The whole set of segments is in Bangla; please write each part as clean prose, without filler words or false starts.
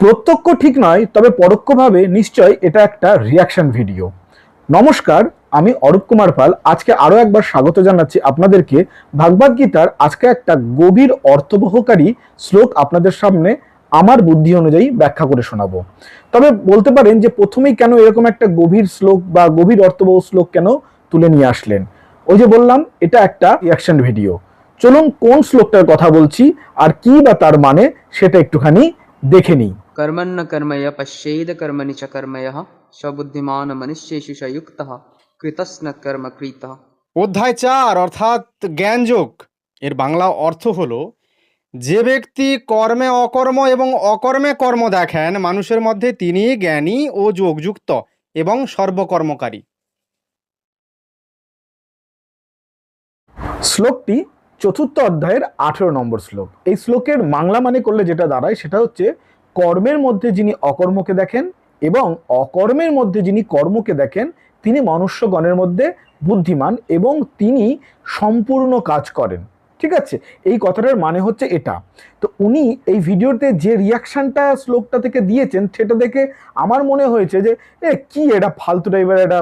প্রত্যক্ষ ঠিক নয়, তবে পরোক্ষভাবে নিশ্চয় এটা একটা রিয়াকশন ভিডিও। নমস্কার, আমি অরূপ কুমার পাল। আজকে আরো একবার স্বাগত জানাচ্ছি আপনাদেরকে। ভাগবত গীতার আজকে একটা গভীর অর্থবহকারী শ্লোক আপনাদের সামনে আমার বুদ্ধি অনুযায়ী ব্যাখ্যা করে শোনাবো। তবে বলতে পারেন যে প্রথমেই কেন এরকম একটা গভীর শ্লোক বা গভীর অর্থবহ শ্লোক কেন তুলে নিয়ে আসলেন? ওই যে বললাম, এটা একটা রিয়াকশন ভিডিও। চলুন কোন শ্লোকটার কথা বলছি আর কি বা তার মানে সেটা একটুখানি দেখে নিই। कर्मण्य कर्मय पश्येद कर्मणि च कर्मयः स्वबुद्धिमान मनुष्येषु च युक्तः कृतस्न कर्म कृतः। অধ্যায় 4 অর্থাৎ জ্ঞানযোগ এর বাংলা অর্থ হলো, যে ব্যক্তি কর্মে অকর্ম এবং অকর্মে কর্ম দেখেন মানুষের মধ্যে তিনি জ্ঞানী ও যোগযুক্ত এবং সর্বকর্মকারী। শ্লোকটি চতুর্থ অধ্যায়ের 18 নম্বর শ্লোক। এই শ্লোকের বাংলা মানে করলে যেটা দাঁড়ায় সেটা হচ্ছে, কর্মের মধ্যে যিনি অকর্মকে দেখেন এবং অকর্মের মধ্যে যিনি কর্মকে দেখেন তিনি মনুষ্যগণের মধ্যে বুদ্ধিমান এবং তিনি সম্পূর্ণ কাজ করেন। ঠিক আছে, এই কথাটার মানে হচ্ছে এটা। তো উনি এই ভিডিওতে যে রিয়াকশনটা শ্লোকটা থেকে দিয়েছেন সেটা দেখে আমার মনে হয়েছে যে কি এটা ফালতু টাইপের একটা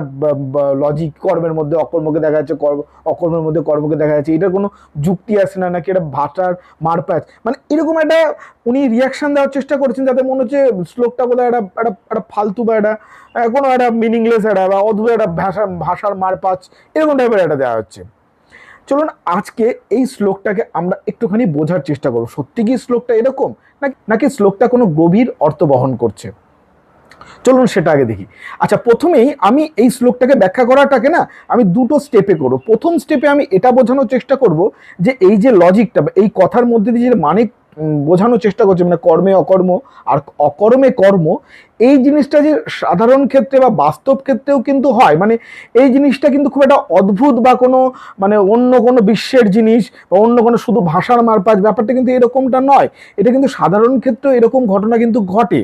লজিক। কর্মের মধ্যে অকর্মকে দেখা যাচ্ছে, অকর্মের মধ্যে কর্মকে দেখা যাচ্ছে, এটার কোনো যুক্তি আসে না, নাকি এটা ভাষার মারপ্যাচ, মানে এরকম একটা উনি রিয়াকশন দেওয়ার চেষ্টা করেছেন যাতে মনে হচ্ছে শ্লোকটা বোধহয় একটা ফালতু বা একটা কোনো একটা মিনিংলেস একটা বা অদ্ভুত একটা ভাষার মারপ্যাচ এরকম টাইপের একটা দেওয়া হচ্ছে। চলুন আজকে এই শ্লোকটাকে আমরা একটুখানি বোঝার চেষ্টা করব, সত্যি কি শ্লোকটা এরকম নাকি শ্লোকটা কোনো গভীর অর্থ বহন করছে। চলুন সেটা আগে দেখি। আচ্ছা, প্রথমেই আমি এই শ্লোকটাকে ব্যাখ্যা করাটাকে না আমি দুটো স্টেপে করব। প্রথম স্টেপে আমি এটা বোঝানোর চেষ্টা করব যে এই যে লজিকটা, এই কথার মধ্যে দিয়ে যে মানে বোঝানোর চেষ্টা করছে, মানে কর্মে অকর্ম আর অকর্মে কর্ম, এই জিনিসটা যে সাধারণ ক্ষেত্রে বা বাস্তব ক্ষেত্রেও কিন্তু হয়, মানে এই জিনিসটা কিন্তু খুব একটা অদ্ভুত বা কোনো মানে অন্য কোনো বিশ্বের জিনিস বা অন্য কোনো শুধু ভাষার মারপ্যাচ, ব্যাপারটা কিন্তু এরকমটা নয়। এটা কিন্তু সাধারণ ক্ষেত্রেও এরকম ঘটনা কিন্তু ঘটে।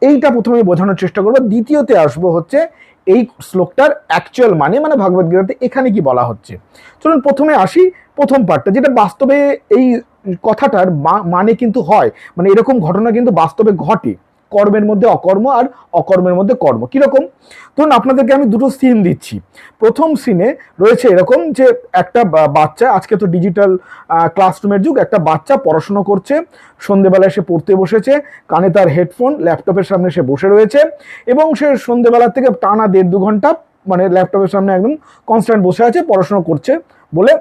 এইটা প্রথমে বোঝানোর চেষ্টা করবো। দ্বিতীয়তে আসবো হচ্ছে এই শ্লোকটার অ্যাকচুয়াল মানে ভগবদ্গীতাতে এখানে কি বলা হচ্ছে। চলুন প্রথমে আসি প্রথম পার্টটা, যেটা বাস্তবে এই কথাটার মানে কিন্তু হয়, মানে এরকম ঘটনা কিন্তু বাস্তবে ঘটে। কর্মের মধ্যে অকর্ম আর অকর্মের মধ্যে কর্ম কিরকম, ধরুন আপনাদেরকে আমি দুটো সিন দিচ্ছি। প্রথম সিনে রয়েছে এরকম যে একটা বাচ্চা, আজকে তো ডিজিটাল ক্লাসরুমের যুগ, একটা বাচ্চা পড়াশোনা করছে, সন্ধেবেলায় সে পড়তে বসেছে, কানে তার হেডফোন, ল্যাপটপের সামনে সে বসে রয়েছে এবং সে সন্ধেবেলা থেকে টানা 1.5-2 ঘন্টা মানে ল্যাপটপের সামনে একদম কনস্ট্যান্ট বসে আছে, পড়াশোনা করছে বলে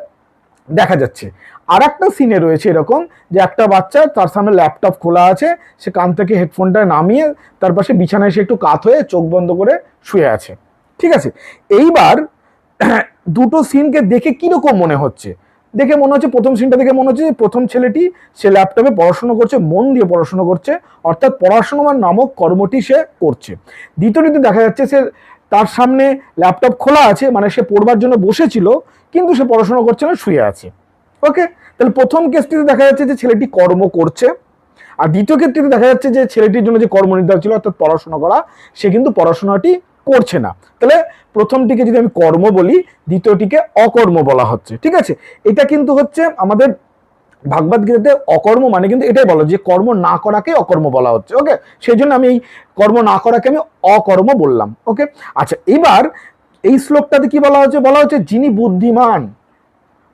দেখা যাচ্ছে। আর একটা সিনে রয়েছে এরকম যে একটা বাচ্চা, তার সামনে ল্যাপটপ খোলা আছে, সে কান থেকে হেডফোনটা নামিয়ে তার পাশে বিছানায় সে একটু কাত হয়ে চোখ বন্ধ করে শুয়ে আছে। ঠিক আছে, এইবার দুটো সিনকে দেখে কিরকম মনে হচ্ছে? দেখে মনে হচ্ছে, প্রথম সিনটা দেখে মনে হচ্ছে যে প্রথম ছেলেটি সে ল্যাপটপে পড়াশোনা করছে, মন দিয়ে পড়াশোনা করছে, অর্থাৎ পড়াশোনা নামক কর্মটি সে করছে। দ্বিতীয়টিতে দেখা যাচ্ছে সে তার সামনে ল্যাপটপ খোলা আছে, মানে সে পড়বার জন্য বসেছিল কিন্তু সে পড়াশোনা করছে না, শুয়ে আছে। ওকে, তাহলে প্রথম কেসটিতে দেখা যাচ্ছে যে ছেলেটি কর্ম করছে, আর দ্বিতীয় ক্ষেত্রে দেখা যাচ্ছে যে ছেলেটির জন্য যে কর্ম নির্ধারণ ছিল অর্থাৎ পড়াশোনা করা, সে কিন্তু পড়াশোনাটি করছে না। তাহলে প্রথমটিকে যদি আমি কর্ম বলি, দ্বিতীয়টিকে অকর্ম বলা হচ্ছে। ঠিক আছে, এটা কিন্তু হচ্ছে আমাদের ভাগবত গীতাতে অকর্ম মানে কিন্তু এটাই বলা যে কর্ম না করাকে অকর্ম বলা হচ্ছে। ওকে, সেই জন্য আমি এই কর্ম না করাকে আমি অকর্ম বললাম। ওকে, আচ্ছা, এবার এই শ্লোকটাতে কি বলা হচ্ছে? বলা হচ্ছে যিনি বুদ্ধিমান,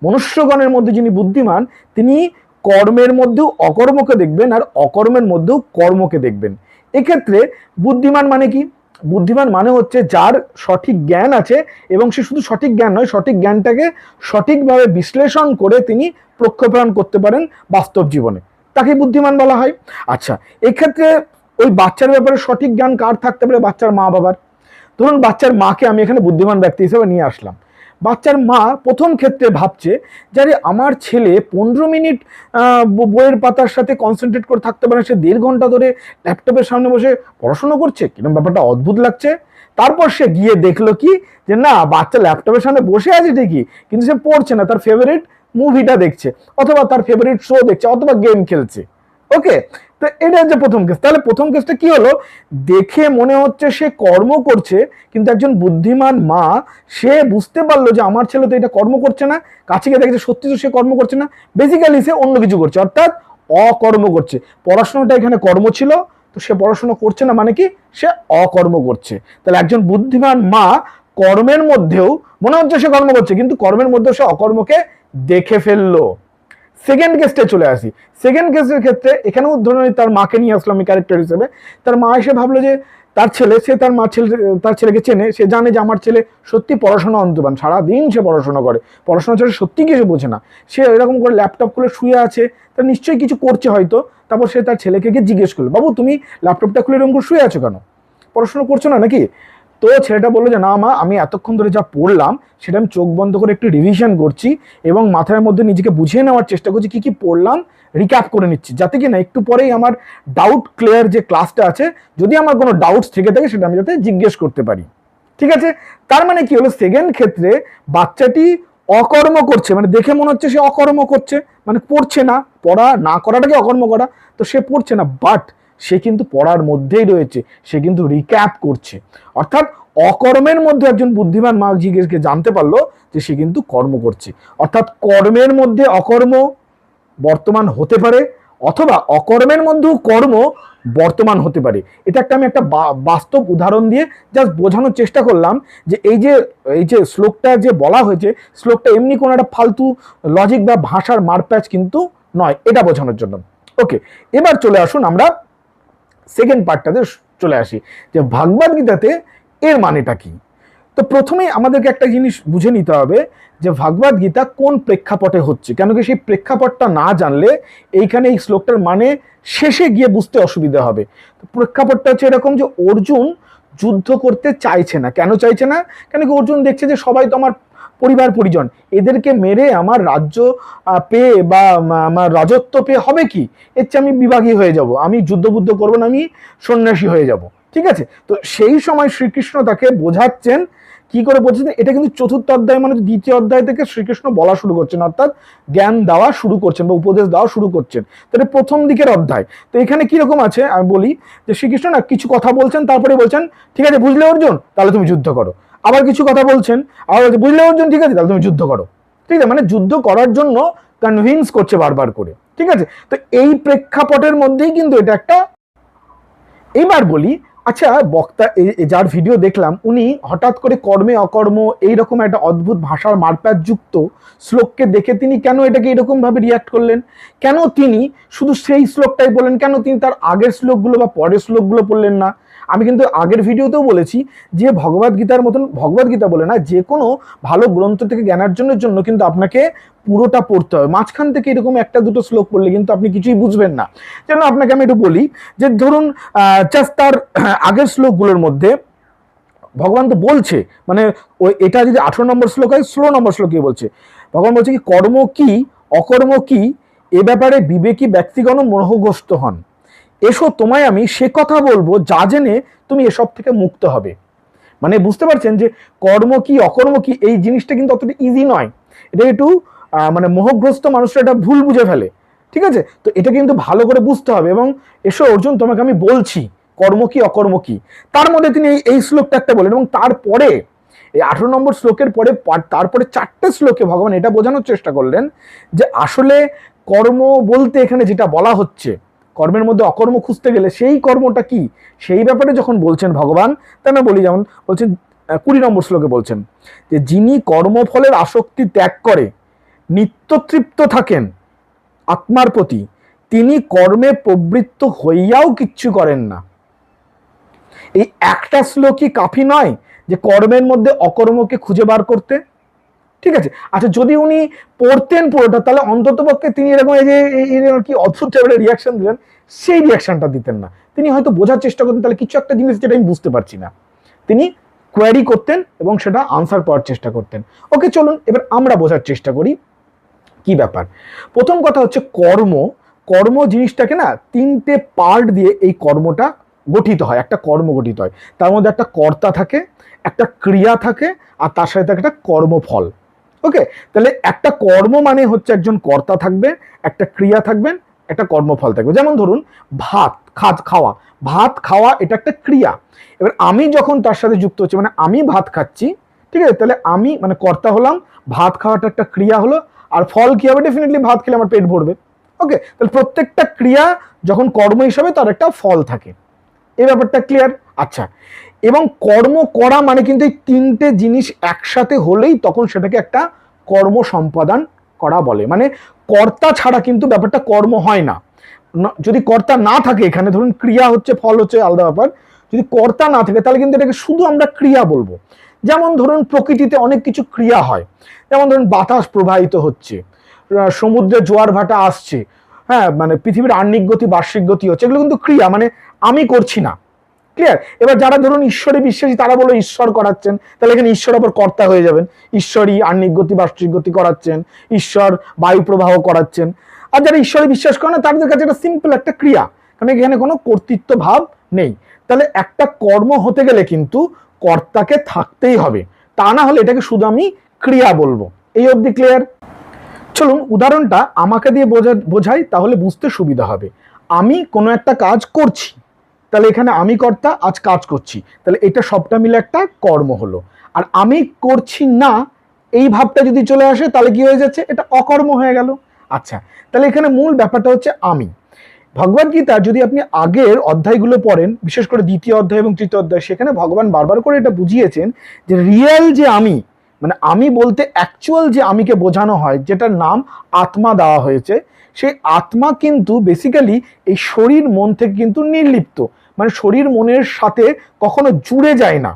মনুষ্যগণের মধ্যে যিনি বুদ্ধিমান তিনি কর্মের মধ্যেও অকর্মকে দেখবেন আর অকর্মের মধ্যেও কর্মকে দেখবেন। এক্ষেত্রে বুদ্ধিমান মানে কি? বুদ্ধিমান মানে হচ্ছে যার সঠিক জ্ঞান আছে এবং সে শুধু সঠিক জ্ঞান নয়, সঠিক জ্ঞানটাকে সঠিকভাবে বিশ্লেষণ করে তিনি প্রক্ষেপণ করতে পারেন বাস্তব জীবনে, তাকে বুদ্ধিমান বলা হয়। আচ্ছা, এক্ষেত্রে ওই বাচ্চার ব্যাপারে সঠিক জ্ঞান কার থাকতে পারে? বাচ্চার মা বাবার। ধরুন বাচ্চার মাকে আমি এখানে বুদ্ধিমান ব্যক্তি হিসেবে নিয়ে আসলাম। বাচ্চার মা প্রথম ক্ষেত্রে ভাবছে যে আমার ছেলে 15 মিনিট বইয়ের পাতার সাথে কনসেন্ট্রেট করে থাকতে পারে, সে 1.5 ঘন্টা ধরে ল্যাপটপের সামনে বসে পড়াশোনা করছে, কিরকম ব্যাপারটা অদ্ভুত লাগছে। তারপর সে গিয়ে দেখলো কি যে না, বাচ্চা ল্যাপটপের সামনে বসে আছে ঠিকই কিন্তু সে পড়ছে না, তার ফেভারিট মুভিটা দেখছে অথবা তার ফেভারিট শো দেখছে অথবা গেম খেলছে। ওকে, তো এটা হচ্ছে প্রথম কেস। তাহলে প্রথম কেসটা কি হলো? দেখে মনে হচ্ছে সে কর্ম করছে, কিন্তু একজন বুদ্ধিমান মা সে বুঝতে পারলো যে আমার ছেলে তো এটা কর্ম করছে না, কাছে গিয়ে দেখছে সত্যি তো সে কর্ম করছে না, বেসিক্যালি সে অন্য কিছু করছে, অর্থাৎ অকর্ম করছে। পড়াশোনাটা এখানে কর্ম ছিল, তো সে পড়াশোনা করছে না মানে কি, সে অকর্ম করছে। তাহলে একজন বুদ্ধিমান মা কর্মের মধ্যেও মনে হচ্ছে সে কর্ম করছে, কিন্তু কর্মের মধ্যেও সে অকর্মকে দেখে ফেললো। সেকেন্ড কেসটা চলে আসি। সেকেন্ড কেসের ক্ষেত্রে এখানেও ধরুন তার মাকে নিয়ে আসলাম আমি ক্যারেক্টার হিসেবে। তার মা এসে ভাবলো যে তার ছেলে, সে তার ছেলেকে চেনে, সে জানে যে আমার ছেলে সত্যি পড়াশোনা অন্তর্বান, সারাদিন সে পড়াশোনা করে, পড়াশোনা ছাড়া সত্যি কিছু বোঝে না, সে এরকম করে ল্যাপটপ খুলে শুয়ে আছে, তার নিশ্চয়ই কিছু করছে হয়তো। তারপর সে তার ছেলেকে গিয়ে জিজ্ঞেস করলো, বাবু তুমি ল্যাপটপটা খুলে এরকম করে শুয়ে আছো কেন, পড়াশোনা করছো না নাকি? তো ছেলেটা বললো যে না মা, আমি এতক্ষণ ধরে যা পড়লাম সেটা আমি চোখ বন্ধ করে একটু রিভিশন করছি এবং মাথার মধ্যে নিজেকে বুঝিয়ে নেওয়ার চেষ্টা করছি কি কি পড়লাম, রিক্যাপ করে নিচ্ছি, যাতে কি না একটু পরেই আমার ডাউট ক্লিয়ার যে ক্লাসটা আছে, যদি আমার কোনো ডাউটস থেকে থাকে সেটা আমি যাতে জিজ্ঞেস করতে পারি। ঠিক আছে, তার মানে কি হলো, সেকেন্ড ক্ষেত্রে বাচ্চাটি অকর্ম করছে, মানে দেখে মনে হচ্ছে সে অকর্ম করছে, মানে পড়ছে না, পড়া না করাটাকে অকর্ম করা, তো সে পড়ছে না, বাট সে কিন্তু পড়ার মধ্যেই রয়েছে, সে কিন্তু রিক্যাপ করছে। অর্থাৎ অকর্মের মধ্যে একজন বুদ্ধিমান মা জিজ্ঞেসকে জানতে পারলো যে সে কিন্তু কর্ম করছে। অর্থাৎ কর্মের মধ্যে অকর্ম বর্তমান হতে পারে, অথবা অকর্মের মধ্যেও কর্ম বর্তমান হতে পারে। এটা আমি একটা বাস্তব উদাহরণ দিয়ে জাস্ট বোঝানোর চেষ্টা করলাম যে এই যে শ্লোকটা যে বলা হয়েছে, শ্লোকটা এমনি কোনো একটা ফালতু লজিক বা ভাষার মারপ্যাচ কিন্তু নয়, এটা বোঝানোর জন্য। ওকে, এবার চলে আসুন আমরা সেকেন্ড পার্টটাতে চলে আসি যে ভাগবত গীতাতে এর মানেটা কি। তো প্রথমেই আমাদেরকে একটা জিনিস বুঝে নিতে হবে যে ভাগবত গীতা কোন প্রেক্ষাপটে হচ্ছে, কেন কি সেই প্রেক্ষাপটটা না জানলে এইখানে এই শ্লোকটার মানে শেষে গিয়ে বুঝতে অসুবিধা হবে। তো প্রেক্ষাপটটা হচ্ছে এরকম যে অর্জুন যুদ্ধ করতে চাইছে না। কেন চাইছে না? কেন কি অর্জুন দেখছে যে সবাই তো আমার পরিবার পরিজন, এদেরকে মেরে আমার রাজ্য পেয়ে বা আমার রাজত্ব পেয়ে হবে কি, এর চেয়ে আমি বিভাগী হয়ে যাব, আমি যুদ্ধবুদ্ধ করবো না, আমি সন্ন্যাসী হয়ে যাব। ঠিক আছে, তো সেই সময় শ্রীকৃষ্ণ তাকে বোঝাচ্ছেন, কি করে বোঝাচ্ছেন, এটা কিন্তু চতুর্থ অধ্যায় মানে দ্বিতীয় অধ্যায় থেকে শ্রীকৃষ্ণ বলা শুরু করছেন, অর্থাৎ জ্ঞান দেওয়া শুরু করছেন বা উপদেশ দেওয়া শুরু করছেন। তাহলে প্রথম দিকের অধ্যায়। তো এখানে কিরকম আছে আমি বলি যে শ্রীকৃষ্ণ না কিছু কথা বলছেন, তারপরে বলছেন ঠিক আছে বুঝলে অর্জুন, তাহলে তুমি যুদ্ধ করো। আবার কিছু কথা বলছেন, আবার বলছে বুঝলে অর্জুন ঠিক আছে তাহলে তুমি যুদ্ধ করো। ঠিক আছে, মানে যুদ্ধ করার জন্য কনভিন্স করছে বারবার করে। ঠিক আছে, তো এই প্রেক্ষাপটের মধ্যেই কিন্তু এটা একটা। এইবার বলি, আচ্ছা বক্তা যার ভিডিও দেখলাম উনি হঠাৎ করে কর্মে অকর্ম এইরকম একটা অদ্ভুত ভাষার মারপ্যাচ যুক্ত শ্লোককে দেখে তিনি কেন এটাকে এরকম ভাবে রিয়াক্ট করলেন? কেন তিনি শুধু সেই শ্লোকটাই বললেন? কেন তিনি তার আগের শ্লোকগুলো বা পরের শ্লোকগুলো পড়লেন না? আমি কিন্তু আগের ভিডিওতেও বলেছি যে ভগবদ গীতার মতন, ভগবদ গীতা বলে না, যে কোনো ভালো গ্রন্থ থেকে জ্ঞানার্জনের জন্য কিন্তু আপনাকে পুরোটা পড়তে হবে। মাঝখান থেকে এরকম একটা দুটো শ্লোক পড়লে কিন্তু আপনি কিছুই বুঝবেন না। যেন আপনাকে আমি একটু বলি যে ধরুন জাস্ট তার আগের শ্লোকগুলোর মধ্যে ভগবান তো বলছে, মানে ওই এটা যদি 18 নম্বর শ্লোক হয়, 16 নম্বর শ্লোকে বলছে, ভগবান বলছে কি কর্ম কি অকর্ম কি এ ব্যাপারে বিবেকী ব্যক্তিগণ মোহগ্রস্ত হন, এসো তোমায় আমি সে কথা বলবো যা জেনে তুমি এসব থেকে মুক্ত হবে। মানে বুঝতে পারছেন যে কর্ম কি অকর্ম কি এই জিনিসটা কিন্তু অতটা ইজি নয়, এটা একটু মানে মোহগ্রস্ত মানুষরা এটা ভুল বুঝে ফেলে। ঠিক আছে, তো এটা কিন্তু ভালো করে বুঝতে হবে। এবং এসো অর্জুন তোমাকে আমি বলছি কর্ম কি অকর্ম কি। তার মধ্যে তিনি এই শ্লোকটা একটা বলেন, এবং তারপরে এই 18 নম্বর শ্লোকের পরে তারপরে 4টে শ্লোকে ভগবান এটা বোঝানোর চেষ্টা করলেন যে আসলে কর্ম বলতে এখানে যেটা বলা হচ্ছে, কর্মের মধ্যে অকর্ম খুঁজতে গেলে সেই কর্মটা কি সেই ব্যাপারে যখন বলছেন ভগবান, তা না বলি, যেমন বলছেন 20 নম্বর শ্লোকে বলছেন যে যিনি কর্মফলের আসক্তি ত্যাগ করে নিত্য তৃপ্ত থাকেন আত্মার প্রতি, তিনি কর্মে প্রবৃত্ত হইয়াও কিচ্ছু করেন না। এই একটা শ্লোকই কাফি নয় যে কর্মের মধ্যে অকর্মকে খুঁজে বার করতে? ঠিক আছে, আচ্ছা যদি উনি পড়তেন পুরোটা, তাহলে অন্তত পক্ষে তিনি এরকম এই যে কি অদ্ভুত টাইপের রিয়াকশন দিলেন, সেই রিয়াকশনটা দিতেন না। তিনি হয়তো বোঝার চেষ্টা করতেন, তাহলে কিছু একটা জিনিস যেটা আমি বুঝতে পারছি না, তিনি কোয়ারি করতেন এবং সেটা আনসার পাওয়ার চেষ্টা করতেন। ওকে, চলুন এবার আমরা বোঝার চেষ্টা করি কি ব্যাপার। প্রথম কথা হচ্ছে কর্ম জিনিসটাকে না 3টে পার্ট দিয়ে এই কর্মটা গঠিত হয়, একটা কর্ম গঠিত হয়। তার মধ্যে একটা কর্তা থাকে, একটা ক্রিয়া থাকে, আর তার সাথে থাকে একটা কর্মফল। ওকে, তাহলে একটা কর্ম মানে হচ্ছে একজন কর্তা থাকবে, একটা ক্রিয়া থাকবেন, একটা কর্মফল থাকবে। যেমন ধরুন ভাত খাওয়া এটা একটা ক্রিয়া। এবার আমি যখন তার সাথে যুক্ত হচ্ছি, মানে আমি ভাত খাচ্ছি, ঠিক আছে, তাহলে আমি মানে কর্তা হলাম, ভাত খাওয়াটা একটা ক্রিয়া হলো, আর ফল কি হবে? ডেফিনেটলি ভাত খেলে আমার পেট ভরবে। ওকে, তাহলে প্রত্যেকটা ক্রিয়া যখন কর্ম হিসাবে তার একটা ফল থাকে। এই ব্যাপারটা ক্লিয়ার? আচ্ছা, এবং কর্ম করা মানে কিন্তু এই তিনটে জিনিস একসাথে হলেই তখন সেটাকে একটা কর্ম সম্পাদন করা বলে। মানে কর্তা ছাড়া কিন্তু ব্যাপারটা কর্ম হয় না। যদি কর্তা না থাকে, এখানে ধরুন ক্রিয়া হচ্ছে, ফল হচ্ছে আলাদা ব্যাপার, যদি কর্তা না থাকে তাহলে কিন্তু এটাকে শুধু আমরা ক্রিয়া বলবো। যেমন ধরুন প্রকৃতিতে অনেক কিছু ক্রিয়া হয়, যেমন ধরুন বাতাস প্রবাহিত হচ্ছে, সমুদ্রে জোয়ার ভাটা আসছে, হ্যাঁ, মানে পৃথিবীর আহ্নিক গতি বার্ষিক গতি হচ্ছে, এগুলো কিন্তু ক্রিয়া, মানে আমি করছি না। ক্লিয়ার? এবার যারা ধরুন ঈশ্বরে বিশ্বাসী তারা বলো ঈশ্বর করাচ্ছেন, তাহলে এখানে ঈশ্বর আবার কর্তা হয়ে যাবেন। ঈশ্বরই আহ্নিক গতি বার্ষিক গতি করাচ্ছেন, ঈশ্বর বায়ু প্রবাহ করাচ্ছেন। আর যারা ঈশ্বরে বিশ্বাস করে না তাদের কাছে এটা সিম্পল একটা ক্রিয়া, কারণ এখানে কোনো কর্তৃত্ব ভাব নেই। তাহলে একটা কর্ম হতে গেলে কিন্তু কর্তাকে থাকতেই হবে, তা না হলে এটাকে শুধু আমি ক্রিয়া বলবো। এই অবধি ক্লিয়ার? চলুন উদাহরণটা আমাকে দিয়ে বোঝাই, তাহলে বুঝতে সুবিধা হবে। আমি কোনো একটা কাজ করছি, তাহলে এখানে আমি কর্তা, আজ কাজ করছি, তাহলে এটা সবটা মিলে একটা কর্ম হলো। আর আমি করছি না এই ভাবটা যদি চলে আসে তাহলে কি হয়ে যাচ্ছে, এটা অকর্ম হয়ে গেল। আচ্ছা, তাহলে এখানে মূল ব্যাপারটা হচ্ছে আমি। ভগবদ গীতা যদি আপনি আগের অধ্যায়গুলো পড়েন, বিশেষ করে দ্বিতীয় অধ্যায় এবং তৃতীয় অধ্যায়, সেখানে ভগবান বারবার করে এটা বুঝিয়েছেন যে রিয়েল যে আমি, মানে আমি বলতে অ্যাকচুয়াল যে আমিকে বোঝানো হয়, যেটার নাম আত্মা দেওয়া হয়েছে, সেই আত্মা কিন্তু বেসিক্যালি এই শরীর মন থেকে কিন্তু নির্লিপ্ত, মানে শরীর মনের সাথে কখনো জুড়ে যায় না।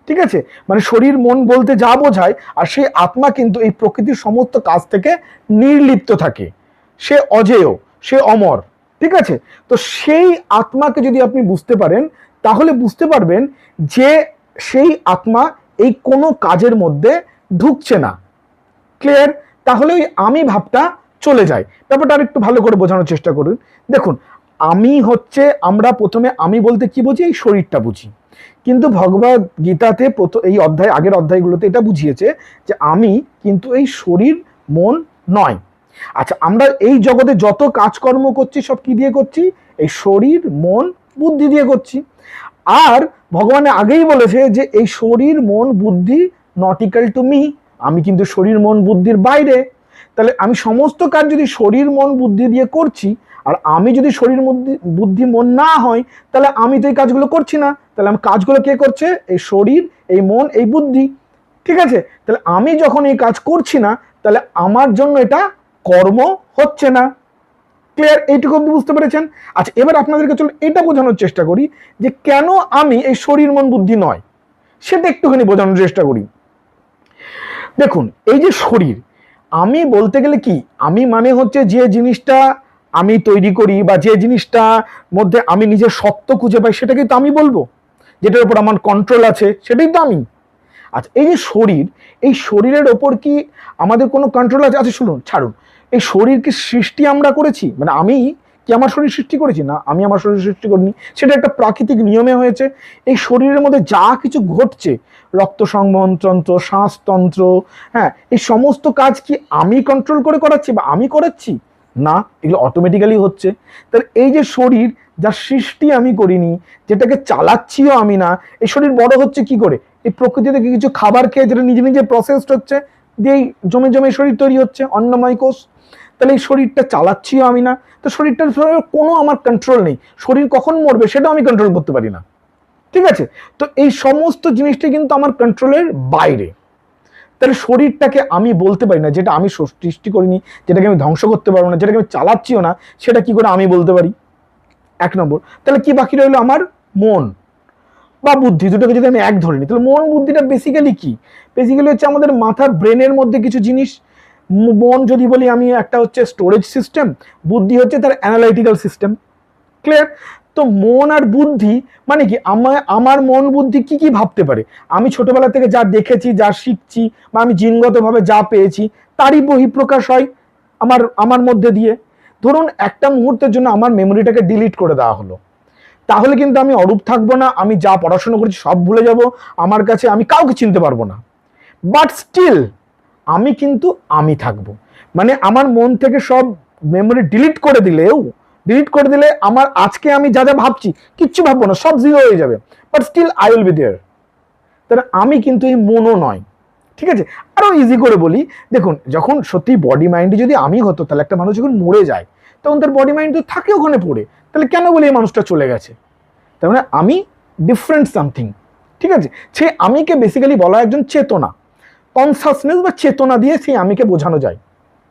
ঠিক আছে, মানে শরীর মন বলতে যা বোঝায়, আর সেই আত্মা কিন্তু এই প্রকৃতির সমস্ত কাজ থেকে নির্লিপ্ত থাকে, সে অজেয়, সে অমর। ঠিক আছে, তো সেই আত্মাকে যদি আপনি বুঝতে পারেন তাহলে বুঝতে পারবেন যে সেই আত্মা এই কোনো কাজের মধ্যে ঢুকছে না। ক্লিয়ার? তাহলে ওই আমি ভাবটা চলে যায়। ব্যাপারটা আর একটু ভালো করে বোঝানোর চেষ্টা করুন। দেখুন, আমি হচ্ছে, আমরা প্রথমে আমি বলতে কি বুঝি, এই শরীরটা বুঝি, কিন্তু ভগবদ গীতাতে এই অধ্যায়, আগের অধ্যায়গুলোতে এটা বুঝিয়েছে যে আমি কিন্তু এই শরীর মন নয়। আচ্ছা, আমরা এই জগতে যত কাজকর্ম করছি সব কি দিয়ে করছি, এই শরীর মন বুদ্ধি দিয়ে করছি। আর ভগবান আগেই বলেছে যে এই শরীর মন বুদ্ধি নট ইকাল টু মি, আমি কিন্তু শরীর মন বুদ্ধির বাইরে। তাহলে আমি সমস্ত কাজ যদি শরীর মন বুদ্ধি দিয়ে করছি, আর আমি যদি শরীর বুদ্ধি মন না হয়, তাহলে আমি তো এই কাজগুলো করছি না। তাহলে আমি কাজগুলো কে করছে, এই শরীর, এই মন, এই বুদ্ধি। ঠিক আছে, তাহলে আমি যখন এই কাজ করছি না, তাহলে আমার জন্য এটা কর্ম হচ্ছে না। ক্লিয়ার? এইটুকু আপনি বুঝতে পেরেছেন? আচ্ছা, এবার আপনাদেরকে চলুন এটা বোঝানোর চেষ্টা করি যে কেন আমি এই শরীর মন বুদ্ধি নয়, সেটা একটুখানি বোঝানোর চেষ্টা করি। দেখুন, এই যে শরীর, আমি বলতে গেলে কি, আমি মানে হচ্ছে যে জিনিসটা আমি তৈরি করি বা যে জিনিসটা মধ্যে আমি নিজের সত্য খুঁজে পাই, সেটাকে তো আমি বলবো, যেটার উপর আমার কন্ট্রোল আছে, সেটাই তো আমি। আচ্ছা, এই যে শরীর, এই শরীরের ওপর কি আমাদের কোনো কন্ট্রোল আছে? আচ্ছা শুনুন, ছাড়ুন, এই শরীর কি সৃষ্টি আমরা করেছি? মানে আমি কি আমার শরীর সৃষ্টি করেছি? না, আমি আমার শরীর সৃষ্টি করিনি, সেটা একটা প্রাকৃতিক নিয়মে হয়েছে। এই শরীরের মধ্যে যা কিছু ঘটছে, রক্ত সংবহনতন্ত্র, শ্বাসতন্ত্র, হ্যাঁ, এই সমস্ত কাজ কি আমি কন্ট্রোল করে করাচ্ছি বা আমি করাচ্ছি? না, এগুলো অটোমেটিক্যালি হচ্ছে। তাহলে এই যে শরীর, যার সৃষ্টি আমি করিনি, যেটাকে চালাচ্ছিও আমি না, এই শরীর বড় হচ্ছে কি করে? এই প্রকৃতি থেকে কিছু খাবার খেয়ে, যেটা নিজে নিজে প্রসেসড হচ্ছে, দিয়েই জমে জমে শরীর তৈরি হচ্ছে, অন্নময় কোষ। তাহলে এই শরীরটা চালাচ্ছিও আমি না, তো শরীরটার কোনো আমার কন্ট্রোল নেই। শরীর কখন মরবে সেটাও আমি কন্ট্রোল করতে পারি না। ঠিক আছে, তো এই সমস্ত জিনিসটা কিন্তু আমার কন্ট্রোলের বাইরে। তাহলে শরীরটাকে আমি বলতে পারি না, যেটা আমি সৃষ্টি করিনি, যেটাকে আমি ধ্বংস করতে পারবো না, যেটাকে আমি চালাচ্ছিও না, সেটা কি করে আমি বলতে পারি? এক নম্বর। তাহলে কি বাকি রইলো, আমার মন বা বুদ্ধি, দুটোকে যদি আমি এক ধরে নিই, তাহলে মন বুদ্ধিটা বেসিক্যালি কি? বেসিক্যালি হচ্ছে আমাদের মাথার ব্রেনের মধ্যে কিছু জিনিস। মন যদি বলি আমি, একটা হচ্ছে স্টোরেজ সিস্টেম, বুদ্ধি হচ্ছে তার অ্যানালাইটিক্যাল সিস্টেম। ক্লিয়ার? তো মন আর বুদ্ধি মানে কি, আমার মন বুদ্ধি কি কি ভাবতে পারে, আমি ছোটবেলা থেকে যা দেখেছি, যা শিখছি, বা আমি জিনগতভাবে যা পেয়েছি, তারই বহিঃপ্রকাশ হয় আমার মধ্যে দিয়ে। ধরুন একটা মুহূর্তের জন্য আমার মেমোরিটাকে ডিলিট করে দেওয়া হলো, তাহলে কিন্তু আমি অরূপ থাকবো না, আমি যা পড়াশোনা করেছি সব ভুলে যাব, আমার কাছে আমি কাউকে চিনতে পারবো না, বাট স্টিল আমি কিন্তু আমি থাকবো। মানে আমার মন থেকে সব মেমোরি ডিলিট করে দিলে আমার আজকে আমি যা যা ভাবছি কিচ্ছু ভাববো না, সব জিরো হয়ে যাবে, but still I will be there. তাহলে আমি কিন্তু এই মনও নয়। ঠিক আছে, আরো ইজি করে বলি, দেখুন, যখন সত্যি বডি মাইন্ডে যদি আমি হতো, তাহলে একটা মানুষ যখন মরে যায় তখন তার বডি মাইন্ড তো থাকে ওখানে পড়ে, তাহলে কেন বলি এই মানুষটা চলে গেছে? তার মানে আমি ডিফারেন্ট সামথিং, ঠিক আছে। সেই আমিকে বেসিক্যালি বলা হয় একজন চেতনা, কনসাসনেস বা চেতনা দিয়ে সেই আমিকে বোঝানো যায়,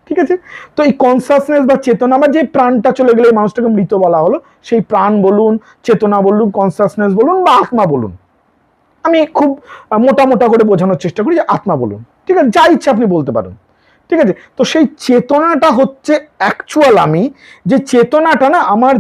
ঠিক আছে। তো এই কনসাসনেস বা চেতনা বা যে প্রাণটা চলে গেলে এই মানুষটাকে মৃত বলা হলো, সেই প্রাণ বলুন, চেতনা বলুন, কনসাসনেস বলুন বা আত্মা বলুন, আমি খুব মোটা মোটা করে বোঝানোর চেষ্টা করি যে আত্মা বলুন, ঠিক আছে, যা ইচ্ছা আপনি বলতে পারেন, ঠিক আছে। তো সেই চেতনাটা হচ্ছে অ্যাকচুয়াল আমি, যে চেতনাটা না আমার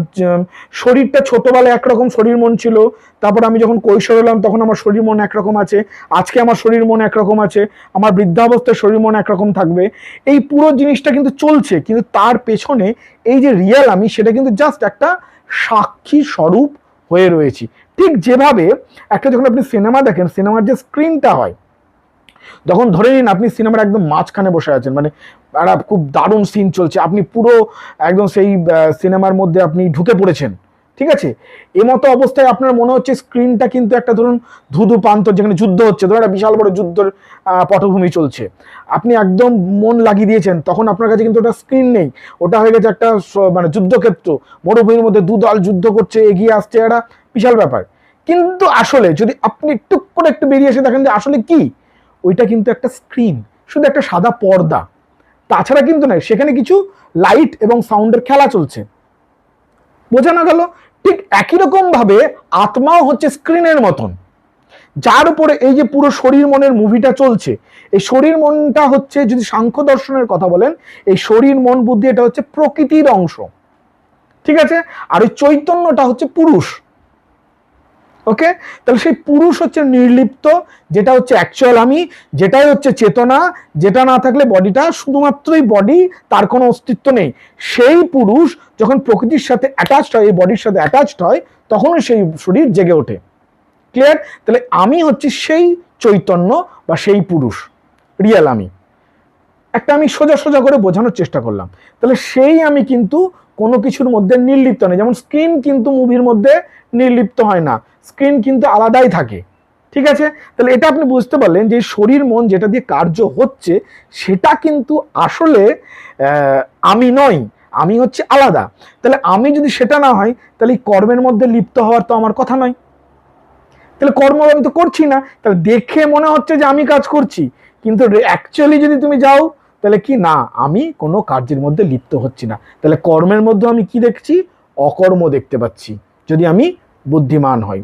শরীরটা ছোটবেলায় একরকম শরীর মন ছিল, তারপর আমি যখন কৈশোর হলাম তখন আমার শরীর মন একরকম আছে, আজকে আমার শরীর মন একরকম আছে, আমার বৃদ্ধাবস্থায় শরীর মন একরকম থাকবে, এই পুরো জিনিসটা কিন্তু চলছে, কিন্তু তার পেছনে এই যে রিয়েল আমি সেটা কিন্তু জাস্ট একটা সাক্ষী স্বরূপ হয়ে রয়েছি। ঠিক যেভাবে একটা যখন আপনি সিনেমা দেখেন, সিনেমার যে স্ক্রিনটা হয়, তখন ধরে নিন আপনি সিনেমার একদম মাঝখানে বসে আছেন, মানে একটা খুব দারুণ সিন চলছে, আপনি পুরো একদম সেই সিনেমার মধ্যে আপনি ঢুকে পড়েছেন, ঠিক আছে। এমতো অবস্থায় আপনার মনে হচ্ছে স্ক্রিনটা কিন্তু একটা ধরুন ধুধু প্রান্তর, যেখানে যুদ্ধ হচ্ছে, ধরুন একটা বিশাল বড় যুদ্ধের পটভূমি চলছে, আপনি একদম মন লাগিয়ে দিয়েছেন, তখন আপনার কাছে কিন্তু ওটা স্ক্রিন নেই, ওটা হয়ে গেছে একটা মানে যুদ্ধক্ষেত্র, মরুভূমির মধ্যে দুদল যুদ্ধ করছে, এগিয়ে আসছে, একটা বিশাল ব্যাপার। কিন্তু আসলে যদি আপনি টুক করে একটু বেরিয়ে এসে দেখেন যে আসলে কি, ওইটা কিন্তু একটা স্ক্রিন, শুধু একটা সাদা পর্দা, তাছাড়া কিন্তু নয়, সেখানে কিছু লাইট এবং সাউন্ডের খেলা চলছে, বোঝানো গেল। ঠিক একই রকম ভাবে আত্মাও হচ্ছে স্ক্রিনের মতন, যার উপরে এই যে পুরো শরীর মনের মুভিটা চলছে। এই শরীর মনটা হচ্ছে, যদি সাংখ্য দর্শনের কথা বলেন, এই শরীর মন বুদ্ধি এটা হচ্ছে প্রকৃতির অংশ, ঠিক আছে। আর ওই চৈতন্যটা হচ্ছে পুরুষ, ওকে। তাহলে সেই পুরুষ হচ্ছে নির্লিপ্ত, যেটা হচ্ছে অ্যাকচুয়াল আমি, যেটাই হচ্ছে চেতনা, যেটা না থাকলে বডিটা শুধুমাত্রই বডি, তার কোনো অস্তিত্ব নেই। সেই পুরুষ যখন প্রকৃতির সাথে অ্যাটাচড হয়, এই বডির সাথে অ্যাটাচড হয়, তখনই সেই শরীর জেগে ওঠে, ক্লিয়ার। তাহলে আমি হচ্ছে সেই চৈতন্য বা সেই পুরুষ, রিয়েল আমি। একটা আমি সোজা সোজা করে বোঝানোর চেষ্টা করলাম। তাহলে সেই আমি কিন্তু কোনো কিছুর মধ্যে নির্লিপ্ত নেই, যেমন স্ক্রিন কিন্তু মুভির মধ্যে নির্লিপ্ত হয় না, স্ক্রিন কিন্তু আলাদাই থাকে, ঠিক আছে। তাহলে এটা আপনি বুঝতে পারলেন যে শরীর মন যেটা দিয়ে কার্য হচ্ছে, সেটা কিন্তু আসলে আমি নই, আমি হচ্ছে আলাদা। তাহলে আমি যদি সেটা না হয়, তাহলে এই কর্মের মধ্যে লিপ্ত হওয়ার তো আমার কথা নয়, তাহলে কর্ম আমি তো করছি না, তাহলে দেখে মনে হচ্ছে যে আমি কাজ করছি, কিন্তু অ্যাকচুয়ালি যদি তুমি যাও, তাহলে কি না, আমি কোনো কার্যের মধ্যে লিপ্ত হচ্ছি না। তাহলে কর্মের মধ্যে আমি কি দেখছি, অকর্ম দেখতে পাচ্ছি, যদি আমি বুদ্ধিমান হই।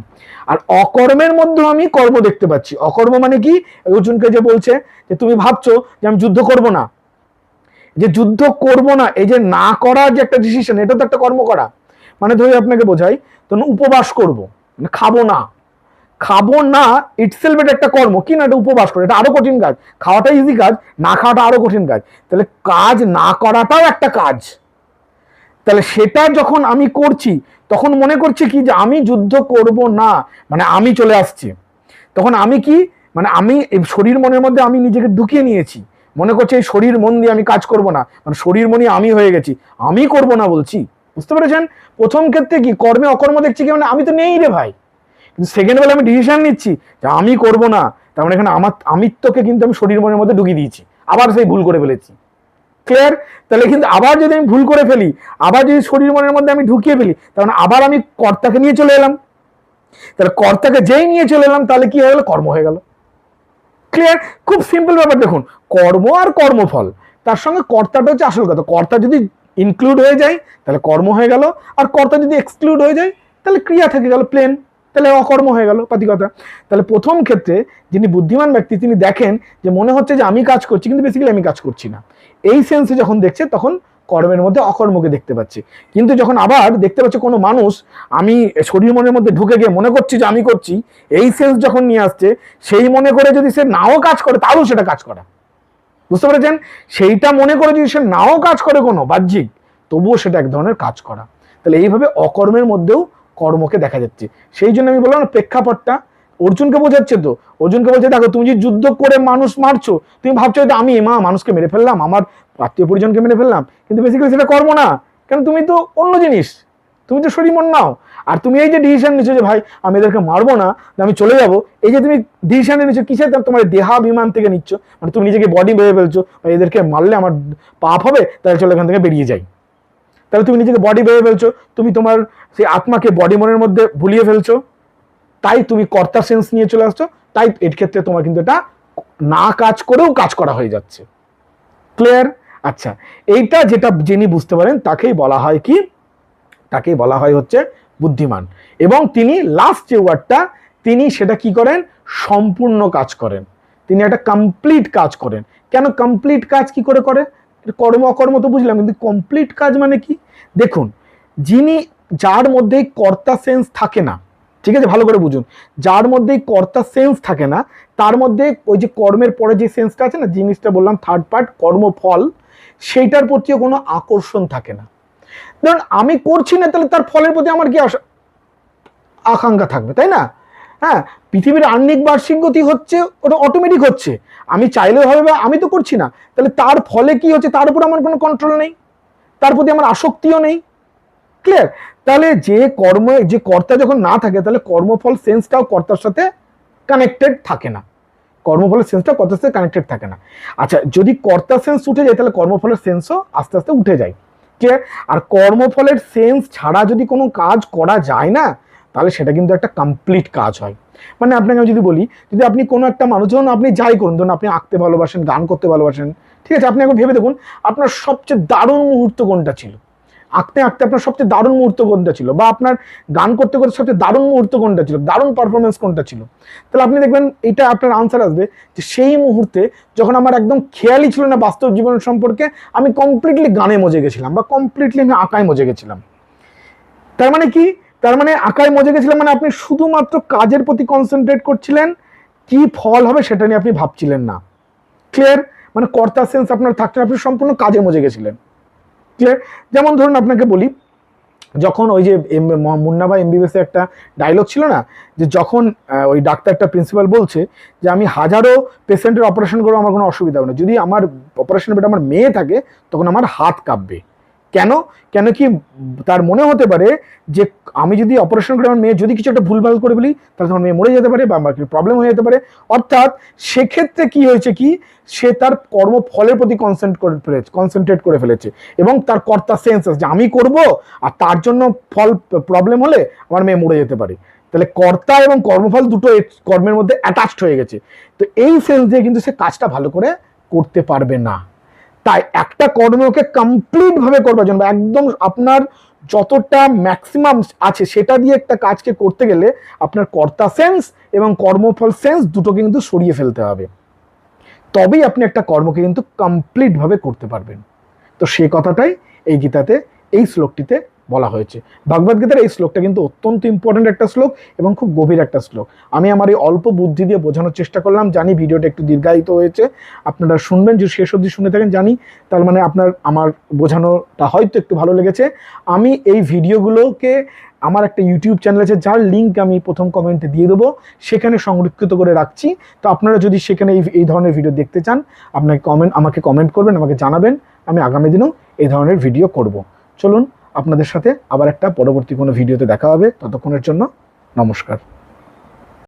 আর অকর্মের মধ্যে আমি কর্ম দেখতে পাচ্ছি। অকর্ম মানে কি, অর্জুনকে যে বলছে যে তুমি ভাবছো যে আমি যুদ্ধ করব না, যে যুদ্ধ করব না, এই যে না করার যে একটা ডিসিশন, এটা তো একটা কর্ম করা। মানে ধরে আপনাকে বোঝাই, তখন উপবাস করব, মানে খাবো না, খাবো না ইটসেলফ এটা একটা কর্ম, কি না, এটা উপবাস করে, এটা আরো কঠিন কাজ। খাওয়াটা ইজি কাজ, না খাওয়াটা আরো কঠিন কাজ। তাহলে কাজ না করাটাও একটা কাজ। তাহলে সেটা যখন আমি করছি, তখন মনে করছি কি যে আমি যুদ্ধ করব না, মানে আমি চলে আসছি। তখন আমি কি, মানে আমি এই শরীর মনের মধ্যে আমি নিজেকে ঢুকিয়ে নিয়েছি, মনে করছি এই শরীর মন দিয়ে আমি কাজ করব না, মানে শরীর মনই আমি হয়ে গেছি, আমি করব না বলছি। বুঝতে পেরেছেন? প্রথম ক্ষেত্রে কি কর্মে অকর্ম দেখছি কি, মানে আমি তো নেই রে ভাই, কিন্তু সেকেন্ড বেলা আমি ডিসিশন নিচ্ছি যে আমি করব না, তার মানে এখানে আমার আমিত্বকে কিন্তু আমি শরীর মনের মধ্যে ঢুকিয়ে দিয়েছি, আবার সেই ভুল করে ফেলেছি, ক্লিয়ার। তাহলে কিন্তু আবার যদি আমি ভুল করে ফেলি, আবার যদি শরীর মনের মধ্যে আমি ঢুকিয়ে ফেলি, তাহলে আবার আমি কর্তাকে নিয়ে চলে এলাম। তাহলে কর্তাকে যেই নিয়ে চলে এলাম, তাহলে কি হয়ে গেল, কর্ম হয়ে গেল, ক্লিয়ার। খুব সিম্পল ব্যাপার দেখুন, কর্ম আর কর্মফল, তার সঙ্গে কর্তাটা হচ্ছে আসল কথা। কর্তা যদি ইনক্লুড হয়ে যায়, তাহলে কর্ম হয়ে গেল, আর কর্তা যদি এক্সক্লুড হয়ে যায়, তাহলে ক্রিয়া থেকে গেল প্লেন, তাহলে অকর্ম হয়ে গেল, পাতিকতা। তাহলে প্রথম ক্ষেত্রে যিনি বুদ্ধিমান ব্যক্তি, তিনি দেখেন যে মনে হচ্ছে যে আমি কাজ করছি, কিন্তু বেসিক্যালি আমি কাজ করছি না। এই সেন্সে যখন দেখছে, তখন কর্মের মধ্যে অকর্মকে দেখতে পাচ্ছে। কিন্তু যখন আবার দেখতে পাচ্ছে কোনো মানুষ, আমি শরীর মনের মধ্যে ঢুকে গিয়ে মনে করছি যে আমি করছি, এই সেন্স যখন নিয়ে আসছে, সেই মনে করে যদি সে নাও কাজ করে, তাহলেও সেটা কাজ করা, বুঝতে পেরেছেন? সেইটা মনে করে যদি সে নাও কাজ করে কোনো বাহ্যিক, তবুও সেটা এক ধরনের কাজ করা। তাহলে এইভাবে অকর্মের মধ্যেও কর্মকে দেখা যাচ্ছে। সেই জন্য আমি বললাম না, প্রেক্ষাপটটা অর্জুনকে বোঝাচ্ছে। তো অর্জুনকে বলছে, দেখো তুমি যে যুদ্ধ করে মানুষ মারছো, তুমি ভাবছো যে আমি মানুষকে মেরে ফেললাম, আমার আত্মীয় পরিজনকে মেরে ফেললাম, কিন্তু বেসিক্যালি সেটা কর্ম না, কারণ তুমি তো অন্য জিনিস, তুমি তো শরীর মন নাও। আর তুমি এই যে ডিসিশন নিচ্ছ যে ভাই আমি এদেরকে মারবো না, আমি চলে যাবো, এই যে তুমি ডিসিশন নিচ্ছ, কিসের তোমার দেহাভিমান থেকে নিচ্ছ, মানে তুমি নিজেকে বডি ভেবে ফেলছো, এদেরকে মারলে আমার পাপ হবে, তাহলে চলো এখান থেকে বেরিয়ে যাই। তাহলে তুমি নিজেকে বডি ভেবে ফেলছো, তুমি তোমার সেই আত্মাকে বডি মনের মধ্যে ভুলিয়ে ফেলছো, তাই তুমি কর্তা সেন্স নিয়ে চলে আসছো, তাই এর ক্ষেত্রে তোমার কিন্তু এটা না কাজ করেও কাজ করা হয়ে যাচ্ছে। ক্লিয়ার? আচ্ছা, এইটা যেটা যিনি বুঝতে পারেন তাকেই বলা হয় কি, তাকেই বলা হয় হচ্ছে বুদ্ধিমান। এবং তিনি লাস্ট যে ওয়ার্ডটা, তিনি সেটা কি করেন, সম্পূর্ণ কাজ করেন, তিনি একটা কমপ্লিট কাজ করেন। কেন কমপ্লিট কাজ কি করে করে? কর্ম অকর্ম তো বুঝলাম, কিন্তু কমপ্লিট কাজ মানে কি? দেখুন, যিনি, যার মধ্যে কর্তা সেন্স থাকে না, ঠিক আছে, ভালো করে বুঝুন, যার মধ্যে কর্তা সেন্স থাকে না, তার মধ্যে ওই যে কর্মের পরে যে সেন্সটা আছে না, জিনিসটা বললাম থার্ড পার্ট, কর্মফল, সেইটার প্রতিও কোনো আকর্ষণ থাকে না। ধরুন আমি করছি না, তাহলে তার ফলের প্রতি আমার কি আকাঙ্ক্ষা থাকবে, তাই না? হ্যাঁ, পৃথিবীর আহ্নিক বার্ষিক গতি হচ্ছে, ওটা অটোমেটিক হচ্ছে, আমি চাইলেও হবে, বা আমি তো করছি না, তাহলে তার ফলে কি হচ্ছে তার উপর আমার কোনো কন্ট্রোল নেই, তার প্রতি আমার আসক্তিও নেই। ক্লিয়ার? তাহলে যে কর্ম, যে কর্তা যখন না থাকে, তাহলে কর্মফল সেন্সটাও কর্তার সাথে কানেক্টেড থাকে না, কর্মফলের সেন্সটা কর্তার সাথে কানেক্টেড থাকে না। আচ্ছা, যদি কর্তা সেন্স উঠে যায়, তাহলে কর্মফলের সেন্সও আস্তে আস্তে উঠে যায়। ক্লিয়ার? আর কর্মফলের সেন্স ছাড়া যদি কোনো কাজ করা যায় না, তাহলে সেটা কিন্তু একটা কমপ্লিট কাজ হয়। মানে আপনাকে আমি যদি বলি, যদি আপনি কোনো একটা মানুষ, যখন আপনি যাই করুন, ধরুন আপনি আঁকতে ভালোবাসেন, গান করতে ভালোবাসেন, ঠিক আছে, আপনি একবার ভেবে দেখুন আপনার সবচেয়ে দারুণ মুহূর্ত কোনটা ছিল, আঁকতে আঁকতে আপনার সবচেয়ে দারুণ মুহূর্ত কোনটা ছিল, বা আপনার গান করতে করতে সবচেয়ে দারুণ মুহূর্ত কোনটা ছিল, দারুণ পারফরমেন্স কোনটা ছিল। তাহলে আপনি দেখবেন এটা আপনার আনসার আসবে যে সেই মুহূর্তে যখন আমার একদম খেয়ালই ছিল না বাস্তব জীবন সম্পর্কে, আমি কমপ্লিটলি গানে মজে গেছিলাম, বা কমপ্লিটলি আমি আঁকায় মজে গেছিলাম। তার মানে কি? তার মানে আঁকায় মজে গেছিলাম মানে আপনি শুধুমাত্র কাজের প্রতি কনসেন্ট্রেট করছিলেন, কি ফল হবে সেটা নিয়ে আপনি ভাবছিলেন না। ক্লিয়ার? মানে কর্তা সেন্স আপনার থাকতে, আপনি সম্পূর্ণ কাজে মজে গেছিলেন। ক্লিয়ার? যেমন ধরুন আপনাকে বলি, যখন ওই যে মুন্না ভাই এমবিবিএস একটা ডায়লগ ছিল না, যে যখন ওই ডাক্তারটা প্রিন্সিপাল বলছে যে আমি হাজারো পেশেন্টের অপারেশন করবো, আমার কোনো অসুবিধা হবে না, যদি আমার অপারেশনের বেটা আমার মেয়ে থাকে, তখন আমার হাত কাঁপবে। কেন? কেন কি তার মনে হতে পারে যে আমি যদি অপারেশন করে আমার মেয়ে যদি কিছু একটা ভুলভাল করে বলি, তাহলে আমার মেয়ে মরে যেতে পারে, বা আমার প্রবলেম হয়ে যেতে পারে। অর্থাৎ সেক্ষেত্রে কি হয়েছে কি, সে তার কর্মফলের প্রতি কনসেন্ট্রেট করে ফেলেছে, এবং তার কর্তা সেন্স যে আমি করব, আর তার জন্য ফল প্রবলেম হলে আমার মেয়ে মরে যেতে পারে। তাহলে কর্তা এবং কর্মফল দুটো কর্মের মধ্যে অ্যাটাচড হয়ে গেছে। তো এই সেন্স দিয়ে কিন্তু সে কাজটা ভালো করে করতে পারবে না। তাই একটা কর্মকে কমপ্লিট ভাবে করবার জন্য, একদম আপনার যতটা ম্যাক্সিমাম আছে সেটা দিয়ে একটা কাজকে করতে গেলে আপনার কর্তা সেন্স এবং কর্মফল সেন্স দুটো কিন্তু সরিয়ে ফেলতে হবে, তবেই আপনি একটা কর্মকে কিন্তু কমপ্লিট ভাবে করতে পারবেন। তো সেই কথাটাই এই গীতাতে, এই শ্লোকটিতে বলা হয়েছে। ভগবদ গীতার এই শ্লোকটা কিন্তু অত্যন্ত ইম্পর্টেন্ট একটা শ্লোক এবং খুব গভীর একটা শ্লোক। আমি আমার এই অল্প বুদ্ধি দিয়ে বোঝানোর চেষ্টা করলাম, জানি ভিডিওটা একটু দীর্ঘায়িত হয়েছে, আপনারা শুনবেন, যদি শেষ অবধি শুনে থাকেন জানি, তার মানে আপনার আমার বোঝানোটা হয়তো একটু ভালো লেগেছে। আমি এই ভিডিওগুলোকে আমার একটা ইউটিউব চ্যানেল আছে, যার লিঙ্ক আমি প্রথম কমেন্টে দিয়ে দেবো, সেখানে সংরক্ষিত করে রাখছি। তো আপনারা যদি সেখানে এই ধরনের ভিডিও দেখতে চান, আপনাকে আমাকে কমেন্ট করবেন, আমাকে জানাবেন, আমি আগামী দিনেও এই ধরনের ভিডিও করব। চলুন, আপনাদের সাথে আবার একটা পরবর্তী কোনো ভিডিওতে দেখা হবে। ততক্ষণের জন্য নমস্কার।